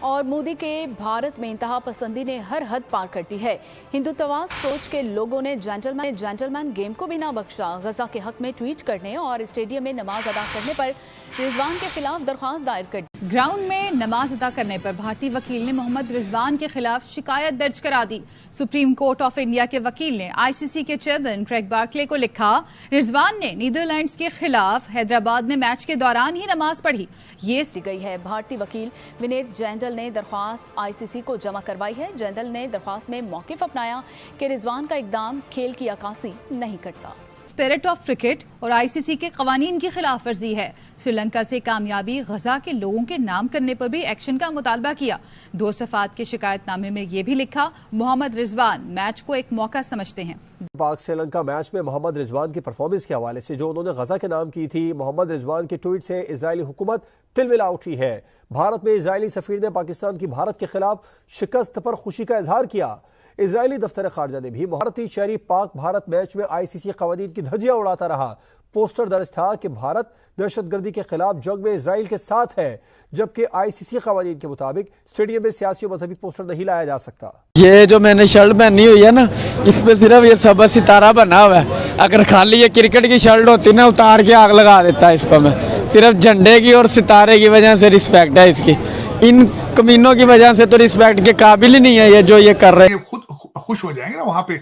और मोदी के भारत में इंतहा पसंदी ने हर हद पार कर दी है। हिंदुत्ववाद सोच के लोगों ने जेंटलमैन गेम को भी ना बख्शा। गजा के हक में ट्वीट करने और स्टेडियम में नमाज अदा करने पर रिजवान के खिलाफ दरख्वास्त दायर कर दी। ग्राउंड में नमाज अदा करने पर भारतीय वकील ने मोहम्मद रिजवान के खिलाफ शिकायत दर्ज करा दी। सुप्रीम कोर्ट ऑफ इंडिया के वकील ने आईसीसी के चेयरमैन क्रेग बार्कले को लिखा, रिजवान ने नीदरलैंड्स के खिलाफ हैदराबाद में मैच के दौरान ही नमाज पढ़ी। ये गई है। भारतीय वकील विनीत जैंदल ने दरख्वास्त आईसीसी को जमा करवाई है। जैंदल ने दरख्वास्त में मौकिफ अपनाया कि रिजवान का इकदाम खेल की अक्कासी नहीं करता। स्पिरिट ऑफ क्रिकेट और आईसीसी के कवानीन की खिलाफ वर्जी है। श्रीलंका से कामयाबी गजा के लोगों के नाम करने पर भी एक्शन का मुतालबा किया। 2 सफ़ात के शिकायतनामे में यह भी लिखा, मोहम्मद रिजवान मैच को एक मौका समझते हैं। पाक श्रीलंका मैच में मोहम्मद रिजवान की परफॉर्मेंस के हवाले से जो उन्होंने गजा के नाम की थी, मोहम्मद रिजवान के ट्वीट से इजरायली हुकूमत तिलमिला उठी है। भारत में इजरायली सफीर ने पाकिस्तान की भारत के खिलाफ शिकस्त पर खुशी का इजहार किया। इजरायली दफ्तर खारजा ने भी भारतीय शहरी पाक भारत मैच में आईसीसी कवानीन की धज्जियां उड़ाता रहा। पोस्टर दर्ज था कि भारत दहशतगर्दी के खिलाफ जंग में इजराइल के साथ है, जबकि आईसीसी कवानीन के मुताबिक स्टेडियम में सियासी और मजहबी पोस्टर नहीं लाया जा सकता। ये जो मैंने शर्ट पहनी हुई है ना, इस पे सिर्फ ये सब सितारा बना हुआ है। अगर खाली ये क्रिकेट की शर्ट होती ना, उतार के आग लगा देता है इसको मैं। सिर्फ झंडे की और सितारे की वजह से रिस्पेक्ट है इसकी। इन कमीनों की वजह से तो रिस्पेक्ट के काबिल ही नहीं है ये जो ये कर रहे हैं। खुद खुश हो जाएंगे ना वहां पे,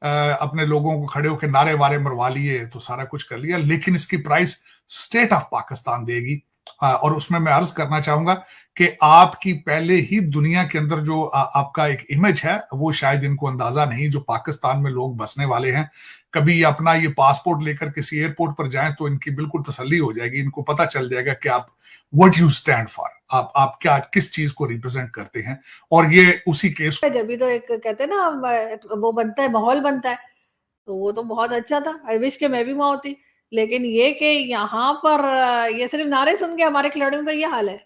अपने लोगों को खड़े होकर नारे वारे मरवा लिए, तो सारा कुछ कर लिया, लेकिन इसकी प्राइस स्टेट ऑफ पाकिस्तान देगी। और उसमें मैं अर्ज करना चाहूंगा कि आपकी पहले ही दुनिया के अंदर जो आपका एक इमेज है, वो शायद इनको अंदाजा नहीं, जो पाकिस्तान में लोग बसने वाले हैं। कभी अपना ये पासपोर्ट लेकर किसी एयरपोर्ट पर जाएं तो इनकी बिल्कुल तसल्ली हो जाएगी। इनको पता चल जाएगा कि आप व्हाट यू स्टैंड फॉर, आप क्या किस चीज को रिप्रेजेंट करते हैं। और ये उसी केस जब भी तो एक कहते हैं ना, वो बनता है, माहौल बनता है, तो वो तो बहुत अच्छा था। आई विश के मैं भी वहां होती। लेकिन ये कि यहाँ पर ये सिर्फ नारे सुन के हमारे खिलाड़ियों का ये हाल है।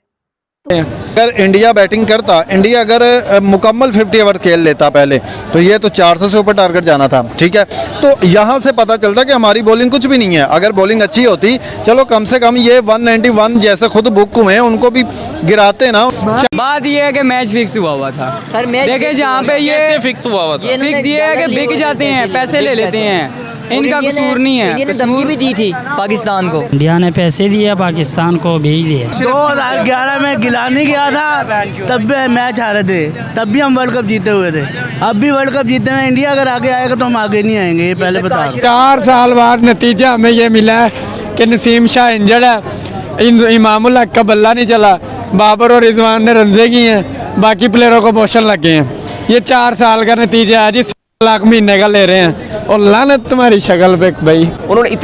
अगर इंडिया बैटिंग करता, इंडिया अगर मुकम्मल 50 ओवर खेल लेता पहले, तो ये तो 400 से ऊपर टारगेट जाना था। ठीक है, तो यहाँ से पता चलता कि हमारी बॉलिंग कुछ भी नहीं है। अगर बॉलिंग अच्छी होती, चलो कम से कम ये 191 जैसे खुद बुक हुए हैं उनको भी गिराते ना। बात ये है कि मैच फिक्स हुआ था सर। देखिए जहाँ पे ये फिक्स हुआ था, फिक्स ये है कि बिक जाते हैं, पैसे ले लेते हैं, इनका कसूर नहीं है। धमकी भी दी थी पाकिस्तान को, इंडिया ने पैसे दिए, पाकिस्तान को भेज दिए। 2011 में गिलानी गया था, तब भी मैच हारे थे, तब भी हम वर्ल्ड कप जीते हुए थे। अब भी वर्ल्ड कप जीते हैं। इंडिया अगर आगे आएगा तो हम आगे नहीं आएंगे, ये पहले बता रहा हूं। 4 साल बाद नतीजा हमें ये मिला है कि नसीम शाह इंजर्ड है, इमामुल हक का बल्ला नहीं चला, बाबर और रिजवान ने रंजे किए हैं, बाकी प्लेयरों को मोशन लगे हैं। ये 4 साल का नतीजा है जी। 7 लाख महीने का ले रहे हैं और लानत तुम्हारी शक्ल पे भाई।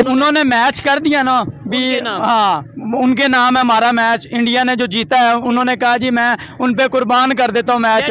उन्होंने मैच कर दिया ना भी, हाँ उनके नाम है हमारा मैच। इंडिया ने जो जीता है, उन्होंने कहा जी मैं उन पे कुर्बान कर देता हूँ मैच,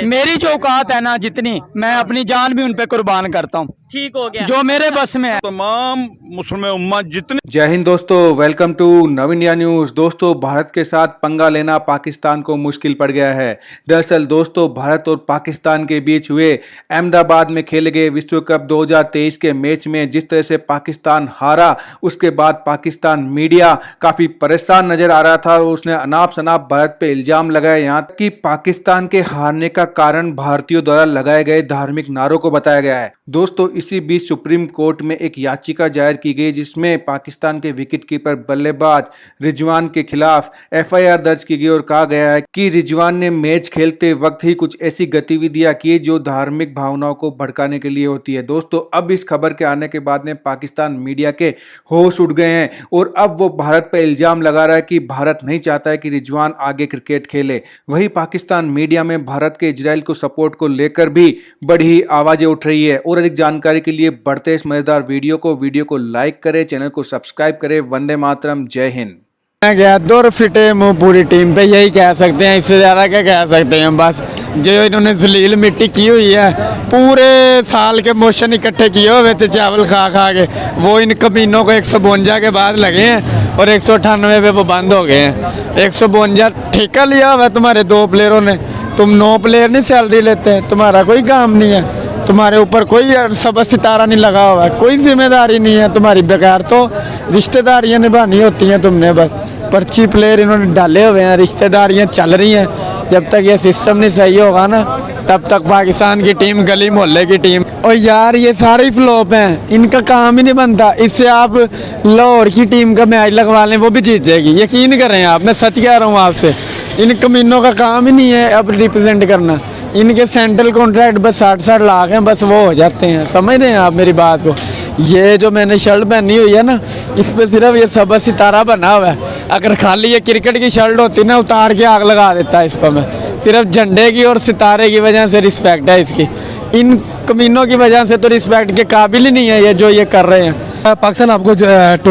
मेरी जो औकात है ना जितनी, मैं अपनी जान भी उन पे कुर्बान करता हूँ। ठीक हो गया, जो मेरे बस में है। तमाम मुस्लिम उम्मत जितने। जय हिंद दोस्तों, वेलकम टू नव इंडिया न्यूज़। दोस्तों, भारत के साथ पंगा लेना पाकिस्तान को मुश्किल पड़ गया है। दरअसल दोस्तों, भारत और पाकिस्तान के बीच हुए अहमदाबाद में खेले गए विश्व कप 2023 के मैच में जिस तरह से पाकिस्तान हारा, उसके बाद पाकिस्तान मीडिया काफ़ी परेशान नजर आ रहा था और उसने अनाप शनाप भारत पे इल्ज़ाम लगाए। यहाँ तक कि पाकिस्तान के हारने का कारण भारतीयों द्वारा लगाए गए धार्मिक नारों को बताया गया है। दोस्तों, इसी बीच सुप्रीम कोर्ट में एक याचिका दायर की गई जिसमें पाकिस्तान के विकेटकीपर बल्लेबाज रिजवान के खिलाफ एफआईआर दर्ज की गई और कहा गया है कि रिजवान ने मैच खेलते वक्त ही कुछ ऐसी गतिविधियां की जो धार्मिक भावनाओं को भड़काने के लिए होती है। दोस्तों, अब इस खबर के आने के बाद में पाकिस्तान मीडिया के होश उड़ गए हैं और अब वो भारत पर इल्जाम लगा रहा है कि भारत नहीं चाहता है कि रिजवान आगे क्रिकेट खेले। वहीं पाकिस्तान मीडिया में भारत के इजराइल को सपोर्ट को लेकर भी बड़ी आवाजें उठ रही है। और अधिक जानकारी के लिए बढ़ते इस मजेदार वीडियो को लाइक करें, चैनल को सब्सक्राइब करें। वंदे मातरम, जय हिंद। मैं गया दौर फिटे मुंह पूरी टीम पे, यही कह सकते हैं, इससे ज़्यादा क्या कह सकते हैं। बस जो इन्होंने जलील मिट्टी की हुई है, पूरे साल के मोशन इकट्ठे किए हुए थे चावल खा खा के, वो इन कमीनों को 152 के बाद लगे हैं और 198 पे वो बंद हो गए हैं। 152 ठेका लिया हुआ है तुम्हारे 2 प्लेयरों ने। तुम 9 प्लेयर नहीं सैलरी लेते, तुम्हारा कोई काम नहीं है, तुम्हारे ऊपर कोई सब सितारा नहीं लगा हुआ है, कोई जिम्मेदारी नहीं है तुम्हारी, बेकार तो रिश्तेदारियां निभानी होती हैं तुमने बस। पर्ची प्लेयर इन्होंने डाले हुए हैं, रिश्तेदारियाँ चल रही हैं। जब तक ये सिस्टम नहीं सही होगा ना, तब तक पाकिस्तान की टीम गली मोहल्ले की टीम। और यार ये सारे ही फ्लॉप हैं, इनका काम ही नहीं बनता। इससे आप लाहौर की टीम का मैच लगवा लें, वो भी जीत जाएगी, यकीन करें आप, मैं सच कह रहा हूँ आपसे। इन कमीनों का काम ही नहीं है अब रिप्रेजेंट करना। इनके सेंट्रल कॉन्ट्रैक्ट बस 60-60 लाख हैं, बस वो हो जाते हैं। समझ रहे हैं आप मेरी बात को? ये जो मैंने शर्ट पहनी हुई है ना, इस पर सिर्फ ये सबा सितारा बना हुआ है। अगर खाली ये क्रिकेट की शर्ट होती ना, उतार के आग लगा देता है इसको मैं। सिर्फ झंडे की और सितारे की वजह से रिस्पेक्ट है इसकी। इन कमीनों की वजह से तो रिस्पेक्ट के काबिल ही नहीं है ये जो ये कर रहे हैं। पाकिस्तान आपको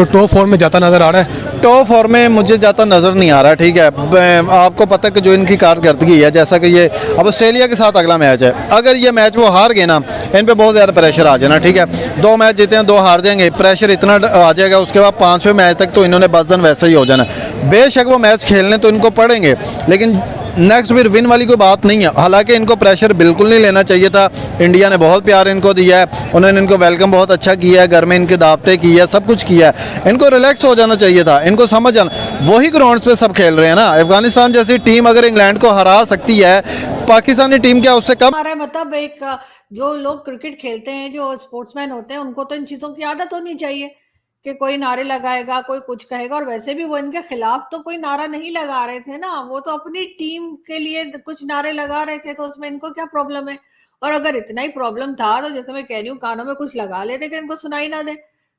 टॉप 4 में जाता नज़र आ रहा है? टॉप 4 में मुझे जाता नज़र नहीं आ रहा, ठीक है। आपको पता है कि जो इनकी कारकर्दगी है, जैसा कि ये अब ऑस्ट्रेलिया के साथ अगला मैच है, अगर ये मैच वो हार गए ना, इन पे बहुत ज़्यादा प्रेशर आ जाना, ठीक है। 2 मैच जीते हैं, 2 हार जाएंगे, प्रेशर इतना आ जाएगा। उसके बाद 5वें मैच तक तो इन्होंने बस वैसे ही हो जाना। बेशक वो मैच खेलने तो इनको पड़ेंगे, लेकिन नेक्स्ट फिर विन वाली कोई बात नहीं है। हालांकि इनको प्रेशर बिल्कुल नहीं लेना चाहिए था। इंडिया ने बहुत प्यार इनको दिया है, उन्होंने इनको वेलकम बहुत अच्छा किया है, घर में इनकी दावतें की है, सब कुछ किया है। इनको रिलैक्स हो जाना चाहिए था, इनको समझ आना। वही ग्राउंड्स पे सब खेल रहे हैं ना। अफगानिस्तान जैसी टीम अगर इंग्लैंड को हरा सकती है, पाकिस्तानी टीम क्या उससे कम? मतलब एक जो लोग क्रिकेट खेलते हैं, जो स्पोर्ट्समैन होते हैं, उनको तो इन चीजों की आदत होनी चाहिए कि कोई नारे लगाएगा, कोई कुछ कहेगा। और वैसे भी वो इनके खिलाफ तो कोई नारा नहीं लगा रहे थे ना, वो तो अपनी टीम के लिए कुछ नारे लगा रहे थे, तो उसमें इनको क्या प्रॉब्लम है? और अगर इतना ही प्रॉब्लम था तो जैसे मैं कह रही हूँ, कानों में कुछ लगा लेते कि इनको सुनाई ना दे,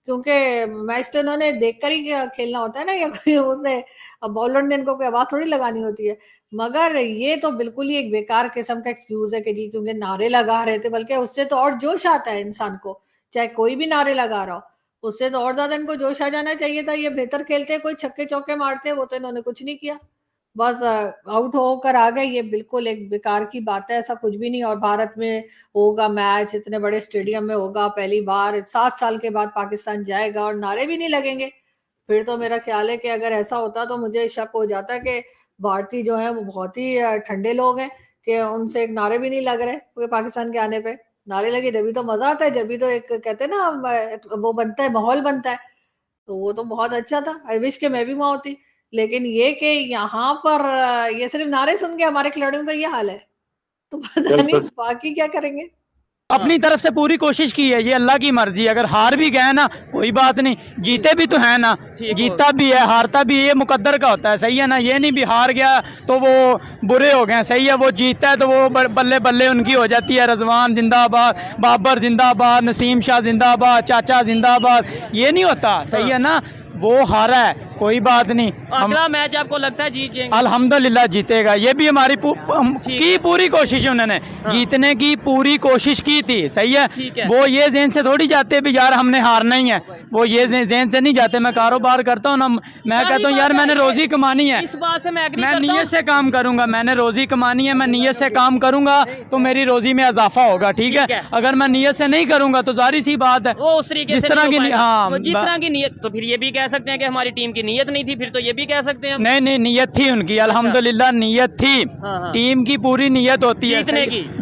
क्योंकि मैच तो इन्होंने देखकर ही खेलना होता है ना, या कोई उसे बॉलर ने इनको कोई आवाज थोड़ी लगानी होती है। मगर ये तो बिल्कुल ही एक बेकार किस्म का एक्सक्यूज है कि जी क्योंकि नारे लगा रहे थे, बल्कि उससे तो और जोश आता है इंसान को, चाहे कोई भी नारे लगा रहा हो, उससे तो और ज्यादा इनको जोश आ जाना चाहिए था। ये बेहतर खेलते, कोई छक्के चौके मारते, वो तो इन्होंने कुछ नहीं किया, बस आउट होकर आ गए। ये बिल्कुल एक बेकार की बात है, ऐसा कुछ भी नहीं। और भारत में होगा मैच, इतने बड़े स्टेडियम में होगा, पहली बार 7 साल के बाद पाकिस्तान जाएगा और नारे भी नहीं लगेंगे, फिर तो मेरा ख्याल है कि अगर ऐसा होता तो मुझे शक हो जाता कि भारतीय जो है वो बहुत ही ठंडे लोग हैं कि उनसे एक नारे भी नहीं लग रहे पाकिस्तान के आने पे। नारे लगे जब भी तो मजा आता है, जब भी तो एक कहते हैं ना वो बनता है, माहौल बनता है, तो वो तो बहुत अच्छा था। आई विश के मैं भी वहां होती। लेकिन ये कि यहाँ पर ये सिर्फ नारे सुन के हमारे खिलाड़ियों का ये हाल है, तो पता नहीं बाकी क्या करेंगे। अपनी तरफ से पूरी कोशिश की है, ये अल्लाह की मर्जी। अगर हार भी गए ना कोई बात नहीं, जीते भी तो है ना, जीता भी है हारता भी, ये मुकद्दर का होता है, सही है ना। ये नहीं भी हार गया तो वो बुरे हो गए, सही है। वो जीतता है तो वो बल्ले बल्ले उनकी हो जाती है। रजवान जिंदाबाद, बाबर जिंदाबाद, नसीम शाह जिंदाबाद, चाचा जिंदाबाद, ये नहीं होता, सही है ना। वो हारा है, कोई बात नहीं। अगला मैच आपको लगता है जीत जाएंगे? अल्हम्दुलिल्लाह जीतेगा, ये भी हमारी की पूरी कोशिश है। उन्होंने जीतने की पूरी कोशिश की थी, सही है। वो ये ज़हन से थोड़ी जाते भी यार हमने हारना ही है, वो ये ज़हन से नहीं जाते। मैं कारोबार करता हूँ ना, मैं कहता हूँ यार मैंने रोज़ी कमानी है, इस बात से मैं नीयत से काम करूंगा। मैंने रोज़ी कमानी है, मैं नीयत से काम करूंगा तो मेरी रोज़ी में इजाफा होगा, ठीक है। अगर मैं नीयत से नहीं करूंगा तो जारी सी बात है वो उस तरीके जिस तरह की जिस तरह की नीयत, तो फिर ये भी कह सकते हैं कि हमारी टीम की नीयत नहीं थी, फिर तो ये भी कह सकते हैं। नहीं नीयत थी उनकी, अल्हम्दुलिल्लाह नीयत थी। टीम की पूरी नीयत होती है,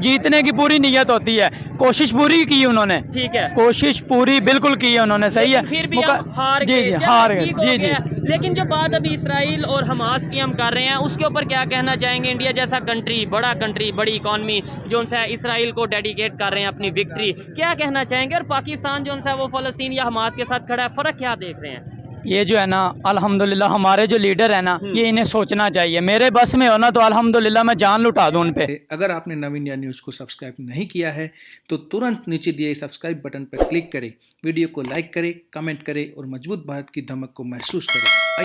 जीतने की पूरी नीयत होती है। कोशिश पूरी की उन्होंने, ठीक है, कोशिश पूरी बिल्कुल की है उन्होंने, सही है। फिर भी हार गए, हार गए, जी। लेकिन जो बात अभी इसराइल और हमास की हम कर रहे हैं, उसके ऊपर क्या कहना चाहेंगे? इंडिया जैसा कंट्री, बड़ा कंट्री, बड़ी इकॉनमी, जो उनसे इसराइल को डेडिकेट कर रहे हैं अपनी विक्ट्री, क्या कहना चाहेंगे? और पाकिस्तान जो उनसे वो फलस्तीन या हमास के साथ खड़ा है, फर्क क्या देख रहे हैं? ये जो है ना अल्हम्दुलिल्लाह हमारे जो लीडर है ना, ये इन्हें सोचना चाहिए। मेरे बस में हो ना तो अल्हम्दुलिल्लाह मैं जान लुटा दूं उन पे। अगर आपने नव इंडिया न्यूज़ को सब्सक्राइब नहीं किया है तो तुरंत नीचे दिए सब्सक्राइब बटन पर क्लिक करें, वीडियो को लाइक करें, कमेंट करें और मजबूत भारत की धमक को महसूस करें।